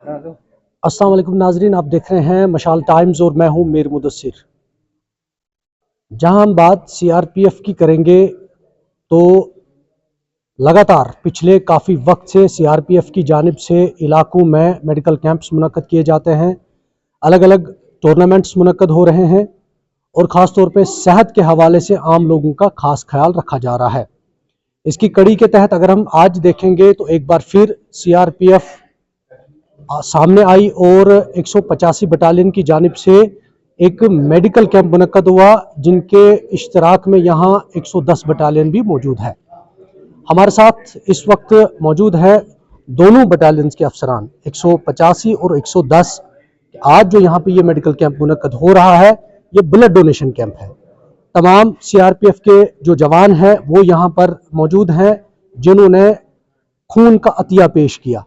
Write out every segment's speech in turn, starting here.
अस्सलाम वालेकुम नाजरीन, आप देख रहे हैं मशाल टाइम्स और मैं हूं मीर मुदस्सिर। जहां हम बात सीआरपीएफ की करेंगे तो लगातार पिछले काफ़ी वक्त से सीआरपीएफ की जानिब से इलाकों में मेडिकल कैंप्स मुनक्कद किए जाते हैं, अलग अलग टूर्नामेंट्स मुनक्कद हो रहे हैं और ख़ास तौर पे सेहत के हवाले से आम लोगों का खास ख्याल रखा जा रहा है। इसकी कड़ी के तहत अगर हम आज देखेंगे तो एक बार फिर सीआरपीएफ सामने आई और 185 बटालियन की जानिब से एक मेडिकल कैंप मुनक्कद हुआ, जिनके इश्तराक में यहाँ 110 बटालियन भी मौजूद है। हमारे साथ इस वक्त मौजूद है दोनों बटालियन के अफसरान 185 और 110। आज जो यहाँ पे ये मेडिकल कैंप मुनक्कद हो रहा है, ये ब्लड डोनेशन कैंप है। तमाम सीआरपीएफ के जो जवान हैं वो यहाँ पर मौजूद हैं, जिन्होंने खून का अतिया पेश किया।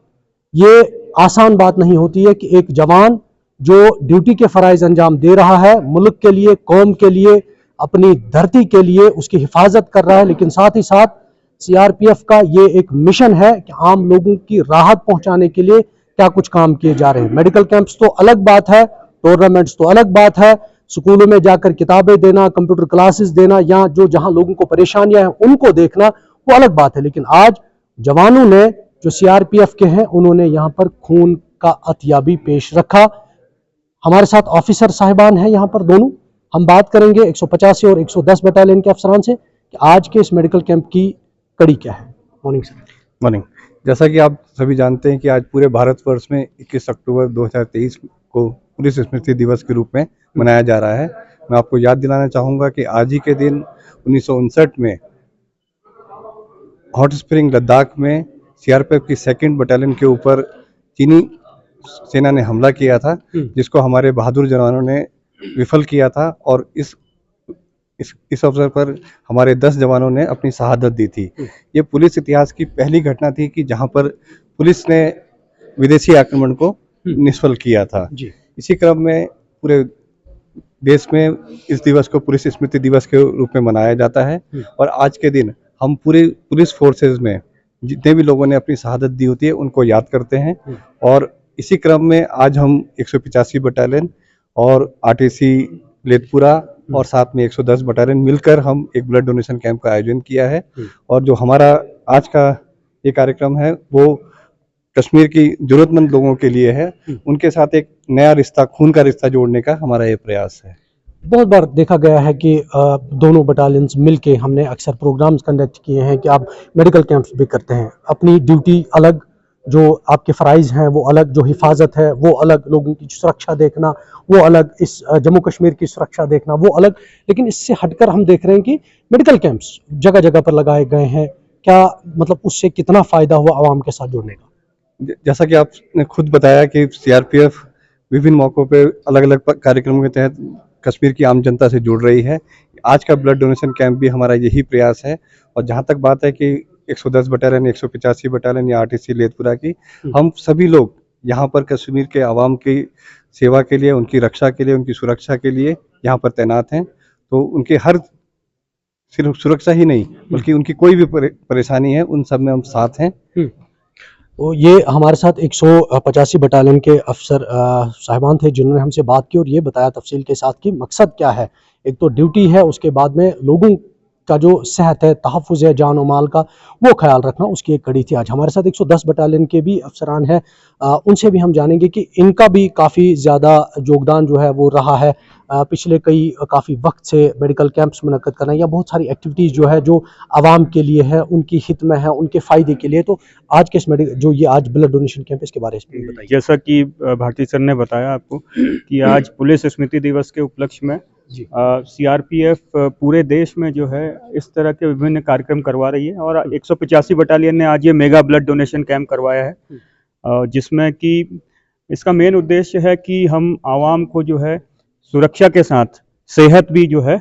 ये आसान बात नहीं होती है कि एक जवान जो ड्यूटी के फ़राइज़ अंजाम दे रहा है, मुल्क के लिए, कौम के लिए, अपनी धरती के लिए उसकी हिफाजत कर रहा है, लेकिन साथ ही साथ सीआरपीएफ का ये एक मिशन है कि आम लोगों की राहत पहुंचाने के लिए क्या कुछ काम किए जा रहे हैं। मेडिकल कैंप्स तो अलग बात है, टूर्नामेंट्स तो अलग बात है, स्कूलों में जाकर किताबें देना, कंप्यूटर क्लासेस देना या जो जहां लोगों को परेशानियां हैं उनको देखना, वो अलग बात है। लेकिन आज जवानों ने जो सीआरपीएफ के हैं उन्होंने यहाँ पर खून का अतिया भी पेश रखा। हमारे साथ ऑफिसर साहिबान हैं यहाँ पर दोनों। हम बात करेंगे 185 और 110 बटालियन के अफसरान से कि आज के इस मेडिकल कैंप की कड़ी क्या है। Morning sir. मॉर्निंग। जैसा कि आप सभी जानते हैं कि आज पूरे भारतवर्ष में 21 अक्टूबर 2023 को पुलिस स्मृति दिवस के रूप में मनाया जा रहा है। मैं आपको याद दिलाना चाहूँगा कि आज ही के दिन 1959 में हॉट स्प्रिंग लद्दाख में सीआरपीएफ की 2nd बटालियन के ऊपर चीनी सेना ने हमला किया था, जिसको हमारे बहादुर जवानों ने विफल किया था और इस अवसर पर हमारे 10 जवानों ने अपनी शहादत दी थी। ये पुलिस इतिहास की पहली घटना थी कि जहां पर पुलिस ने विदेशी आक्रमण को निष्फल किया था। इसी क्रम में पूरे देश में इस दिवस को पुलिस स्मृति दिवस के रूप में मनाया जाता है और आज के दिन हम पूरे पुलिस फोर्सेज में जितने भी लोगों ने अपनी शहादत दी होती है उनको याद करते हैं। और इसी क्रम में आज हम 185 बटालियन और आरटीसी लेतपुरा और साथ में 110 बटालियन मिलकर हम एक ब्लड डोनेशन कैंप का आयोजन किया है। और जो हमारा आज का ये कार्यक्रम है वो कश्मीर की जरूरतमंद लोगों के लिए है, उनके साथ एक नया रिश्ता, खून का रिश्ता जोड़ने का हमारा ये प्रयास है। बहुत बार देखा गया है कि दोनों बटालियंस मिलके हमने अक्सर प्रोग्राम्स कंडक्ट किए हैं कि आप मेडिकल कैंप्स भी करते हैं। अपनी ड्यूटी अलग, जो आपके फ़राइज़ हैं वो अलग, जो हिफाजत है वो अलग, लोगों की सुरक्षा देखना वो अलग, इस जम्मू कश्मीर की सुरक्षा देखना वो अलग। लेकिन इससे हटकर हम देख रहे हैं कि मेडिकल कैंप्स जगह जगह पर लगाए गए हैं। क्या मतलब उससे कितना फ़ायदा हुआ आवाम के साथ जुड़ने का? जैसा कि आपने खुद बताया कि सीआरपीएफ विभिन्न मौक़ों पे अलग अलग कार्यक्रमों के तहत कश्मीर की आम जनता से जुड़ रही है। आज का ब्लड डोनेशन कैंप भी हमारा यही प्रयास है। और जहाँ तक बात है कि 110 बटालियन, 185 बटालियन या आरटीसी लेतपुरा की, हम सभी लोग यहाँ पर कश्मीर के आवाम की सेवा के लिए, उनकी रक्षा के लिए, उनकी सुरक्षा के लिए यहाँ पर तैनात हैं। तो उनके हर सिर्फ सुरक्षा ही नहीं बल्कि उनकी कोई भी परेशानी है उन सब में हम साथ हैं। तो ये हमारे साथ 185 बटालियन के अफसर साहिबान थे जिन्होंने हमसे बात की और ये बताया तफसील के साथ कि मकसद क्या है। एक तो ड्यूटी है, उसके बाद में लोगों का जो सेहत है, तहफ़्फ़ुज़ है जान और माल का, वो ख्याल रखना, उसकी एक कड़ी थी। आज हमारे साथ 110 बटालियन के भी अफसरान हैं, उनसे भी हम जानेंगे कि इनका भी काफ़ी ज़्यादा योगदान जो है वो रहा है। पिछले काफ़ी वक्त से मेडिकल कैंप्स मुनक्कद करना या बहुत सारी एक्टिविटीज़ जो है जो आवाम के लिए है, उनकी हित में है, उनके फ़ायदे के लिए। तो आज के इस जो ये आज ब्लड डोनेशन कैंप, इसके बारे में बताइए। जैसा कि भारती सर ने बताया आपको कि आज पुलिस स्मृति दिवस के उपलक्ष्य में सीआरपीएफ पूरे देश में जो है इस तरह के विभिन्न कार्यक्रम करवा रही है और 185 बटालियन ने आज ये मेगा ब्लड डोनेशन कैंप करवाया है, जिसमें कि इसका मेन उद्देश्य है कि हम आवाम को जो है सुरक्षा के साथ सेहत भी जो है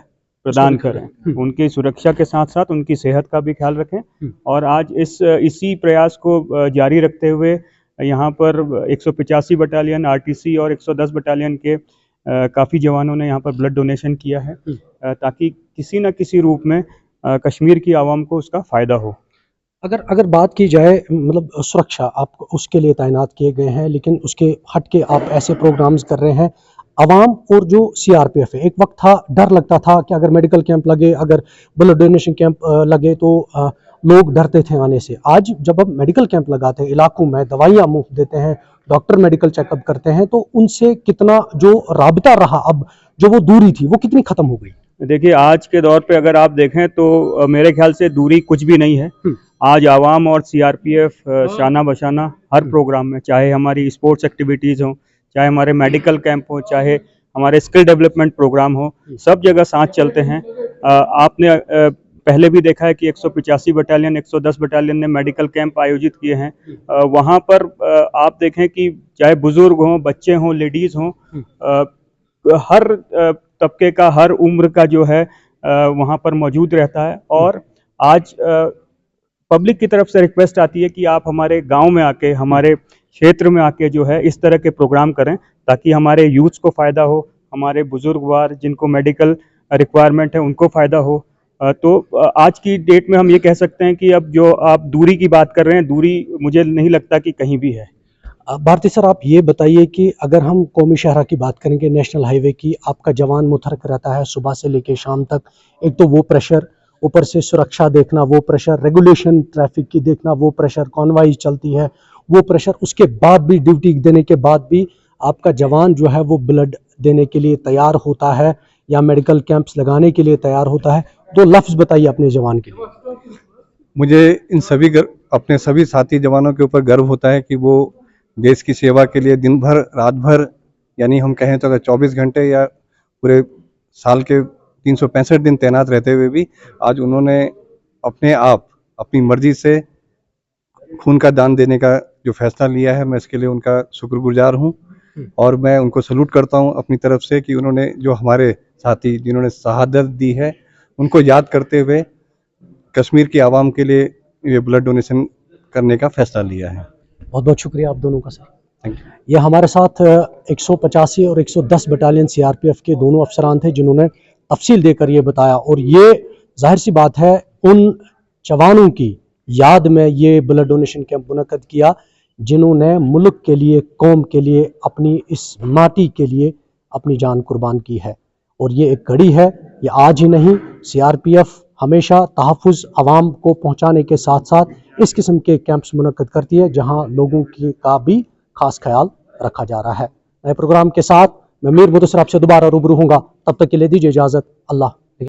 प्रदान करें, उनकी सुरक्षा के साथ साथ उनकी सेहत का भी ख्याल रखें। और आज इसी प्रयास को जारी रखते हुए यहाँ पर 185 बटालियन आरटीसी और 110 बटालियन के काफ़ी जवानों ने यहाँ पर ब्लड डोनेशन किया है ताकि किसी न किसी रूप में कश्मीर की आवाम को उसका फ़ायदा हो। अगर बात की जाए मतलब सुरक्षा आप उसके लिए तैनात किए गए हैं, लेकिन उसके हट के आप ऐसे प्रोग्राम्स कर रहे हैं। अवाम और जो सीआरपीएफ है, एक वक्त था डर लगता था कि अगर मेडिकल कैंप लगे, अगर ब्लड डोनेशन कैंप लगे तो लोग डरते थे आने से। आज जब अब मेडिकल कैंप लगाते हैं इलाकों में, दवाइयाँ मुफ्त देते हैं, डॉक्टर मेडिकल चेकअप करते हैं, तो उनसे कितना जो राबता रहा, अब जो वो दूरी थी वो कितनी खत्म हो गई? देखिए, आज के दौर पे अगर आप देखें तो मेरे ख्याल से दूरी कुछ भी नहीं है। आज आवाम और सीआरपीएफ शाना बशाना हर प्रोग्राम में, चाहे हमारी स्पोर्ट्स एक्टिविटीज़ हों, चाहे हमारे मेडिकल कैंप हो, चाहे हमारे स्किल डेवलपमेंट प्रोग्राम हो, सब जगह साथ चलते हैं। आपने पहले भी देखा है कि 185 बटालियन, 110 बटालियन ने मेडिकल कैंप आयोजित किए हैं। वहाँ पर आप देखें कि चाहे बुजुर्ग हों, बच्चे हों, लेडीज़ हों, हर तबके का, हर उम्र का जो है वहाँ पर मौजूद रहता है। और आज पब्लिक की तरफ से रिक्वेस्ट आती है कि आप हमारे गांव में आके, हमारे क्षेत्र में आके जो है इस तरह के प्रोग्राम करें, ताकि हमारे यूथ्स को फ़ायदा हो, हमारे बुजुर्गवार जिनको मेडिकल रिक्वायरमेंट है उनको फ़ायदा हो। तो आज की डेट में हम ये कह सकते हैं कि अब जो आप दूरी की बात कर रहे हैं, दूरी मुझे नहीं लगता कि कहीं भी है। भारती सर, आप ये बताइए कि अगर हम कौमी शहरा की बात करेंगे, नेशनल हाईवे की, आपका जवान मुतहरक रहता है सुबह से लेकर शाम तक। एक तो वो प्रेशर, ऊपर से सुरक्षा देखना वो प्रेशर, रेगुलेशन ट्रैफिक की देखना वो प्रेशर, कॉन्वाई चलती है वो प्रेशर, उसके बाद भी ड्यूटी देने के बाद भी आपका जवान जो है वो ब्लड देने के लिए तैयार होता है या मेडिकल कैंप्स लगाने के लिए तैयार होता है। दो लफ्ज़ बताइए अपने जवान के लिए। मुझे इन अपने सभी साथी जवानों के ऊपर गर्व होता है कि वो देश की सेवा के लिए दिन भर रात भर, यानी हम कहें तो अगर 24 घंटे या पूरे साल के 365 दिन तैनात रहते हुए भी आज उन्होंने अपने आप अपनी मर्जी से खून का दान देने का जो फैसला लिया है, मैं इसके लिए उनका शुक्रगुजार हूं। और मैं उनको सलूट करता हूं अपनी तरफ से कि उन्होंने, जो हमारे साथी जिन्होंने शहादत दी है, उनको याद करते हुए कश्मीर की आवाम के लिए ये ब्लड डोनेशन करने का फैसला लिया है। बहुत बहुत शुक्रिया आप दोनों का सर। Thank you. ये हमारे साथ 185 और 110 बटालियन सीआरपीएफ के दोनों अफसरान थे जिन्होंने तफसील देकर ये बताया। और ये जाहिर सी बात है उन जवानों की याद में ये ब्लड डोनेशन कैंप मुनक्कद किया जिन्होंने मुल्क के लिए, कौम के लिए, अपनी इस माटी के लिए अपनी जान कुर्बान की है। और ये एक घड़ी है, ये आज ही नहीं। सीआरपीएफ हमेशा तहफ़्फ़ुज़ आवाम को पहुँचाने के साथ साथ इस किस्म के कैंप्स मुनक्कद करती है जहाँ लोगों की का भी खास ख्याल रखा जा रहा है। नए प्रोग्राम के साथ मैं मीर मुदस्सिर आपसे दोबारा रूबरू हूँगा। तब तक के लिए दीजिए इजाज़त। अल्लाह।